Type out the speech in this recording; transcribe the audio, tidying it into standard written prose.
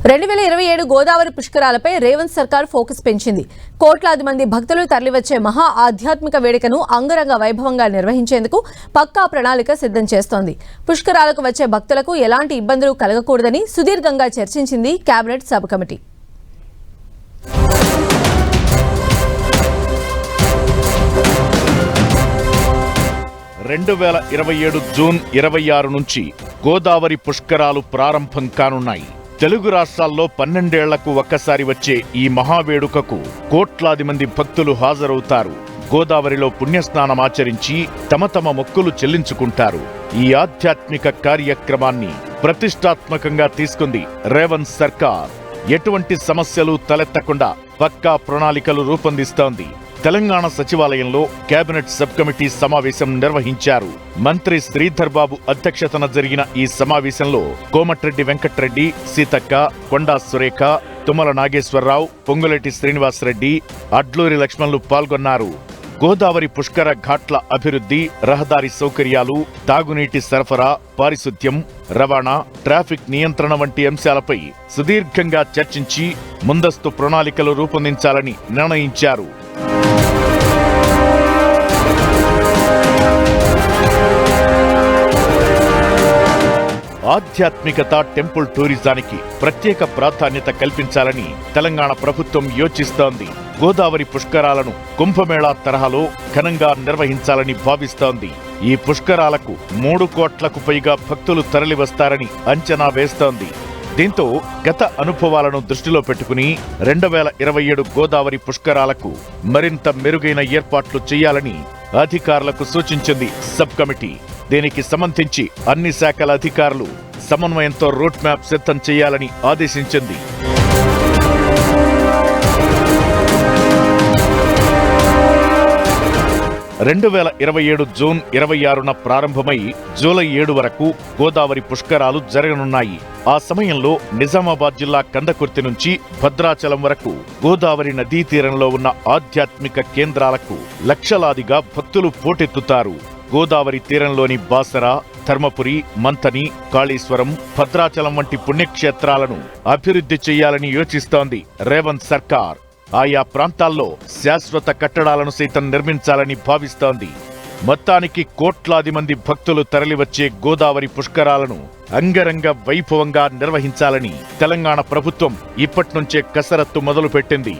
2027 గోదావరి పుష్కరాలపై రేవంత్ సర్కార్ ఫోకస్ పెంచింది. కోట్లాది మంది భక్తులు తరలివచ్చే మహా ఆధ్యాత్మిక వేడుకను అంగరంగ వైభవంగా నిర్వహించేందుకు పక్కా ప్రణాళిక సిద్ధం చేస్తోంది. పుష్కరాలకు వచ్చే భక్తులకు ఎలాంటి ఇబ్బందులు కలగకూడదని సుదీర్ఘంగా చర్చించింది కేబినెట్ సబ్ కమిటీ. జూన్ 26 నుంచి గోదావరి పుష్కరాలు ప్రారంభం కానున్నాయి. తెలుగు రాష్ట్రాల్లో 12 ఏళ్లకు ఒక్కసారి వచ్చే ఈ మహావేడుకకు కోట్లాది మంది భక్తులు హాజరవుతారు. గోదావరిలో పుణ్యస్నానమాచరించి తమ తమ మొక్కులు చెల్లించుకుంటారు. ఈ ఆధ్యాత్మిక కార్యక్రమాన్ని ప్రతిష్టాత్మకంగా తీసుకుంది రేవంత్ సర్కార్. ఎటువంటి సమస్యలు తలెత్తకుండా పక్కా ప్రణాళికలు రూపొందిస్తోంది. తెలంగాణ సచివాలయంలో కేబినెట్ సబ్ కమిటీ సమావేశం నిర్వహించారు. మంత్రి శ్రీధర్ బాబు అధ్యక్షతన జరిగిన ఈ సమావేశంలో కోమటిరెడ్డి వెంకటరెడ్డి, సీతక్క, కొండా సురేఖ, తుమ్మల నాగేశ్వరరావు, పొంగులేటి శ్రీనివాసరెడ్డి, అడ్లూరి లక్ష్మణులు పాల్గొన్నారు. గోదావరి పుష్కర ఘాట్ల అభివృద్ధి, రహదారి సౌకర్యాలు, తాగునీటి సరఫరా, పారిశుద్ధ్యం, రవాణా, ట్రాఫిక్ నియంత్రణ వంటి అంశాలపై సుదీర్ఘంగా చర్చించి ముందస్తు ప్రణాళికలు రూపొందించాలని నిర్ణయించారు. ఆధ్యాత్మికత, టెంపుల్ టూరిజానికి ప్రత్యేక ప్రాధాన్యత కల్పించాలని తెలంగాణ ప్రభుత్వం యోచిస్తోంది. గోదావరి పుష్కరాలను కుంభమేళా తరహాలో ఘనంగా నిర్వహించాలని భావిస్తోంది. ఈ పుష్కరాలకు 3 కోట్లకు పైగా భక్తులు తరలివస్తారని అంచనా వేస్తోంది. దీంతో గత అనుభవాలను దృష్టిలో పెట్టుకుని 2027 గోదావరి పుష్కరాలకు మరింత మెరుగైన ఏర్పాట్లు చేయాలని అధికారులకు సూచించింది సబ్ కమిటీ. దీనికి సంబంధించి అన్ని శాఖల అధికారులు సమన్వయంతో రూట్ మ్యాప్ సిద్ధం చేయాలని ఆదేశించింది. జూన్ 26న ప్రారంభమై జూలై 7 వరకు గోదావరి పుష్కరాలు జరగనున్నాయి. ఆ సమయంలో నిజామాబాద్ జిల్లా కందకుర్తి నుంచి భద్రాచలం వరకు గోదావరి నదీ తీరంలో ఉన్న ఆధ్యాత్మిక కేంద్రాలకు లక్షలాదిగా భక్తులు పోటెత్తుతారు. గోదావరి తీరంలోని బాసర, ధర్మపురి, మంథని, కాళేశ్వరం, భద్రాచలం వంటి పుణ్యక్షేత్రాలను అభివృద్ధి చేయాలని యోచిస్తోంది రేవంత్ సర్కార్. ఆయా ప్రాంతాల్లో శాశ్వత కట్టడాలను సైతం నిర్మించాలని భావిస్తోంది. మొత్తానికి కోట్లాది మంది భక్తులు తరలివచ్చే గోదావరి పుష్కరాలను అంగరంగ వైభవంగా నిర్వహించాలని తెలంగాణ ప్రభుత్వం ఇప్పట్నుంచే కసరత్తు మొదలుపెట్టింది.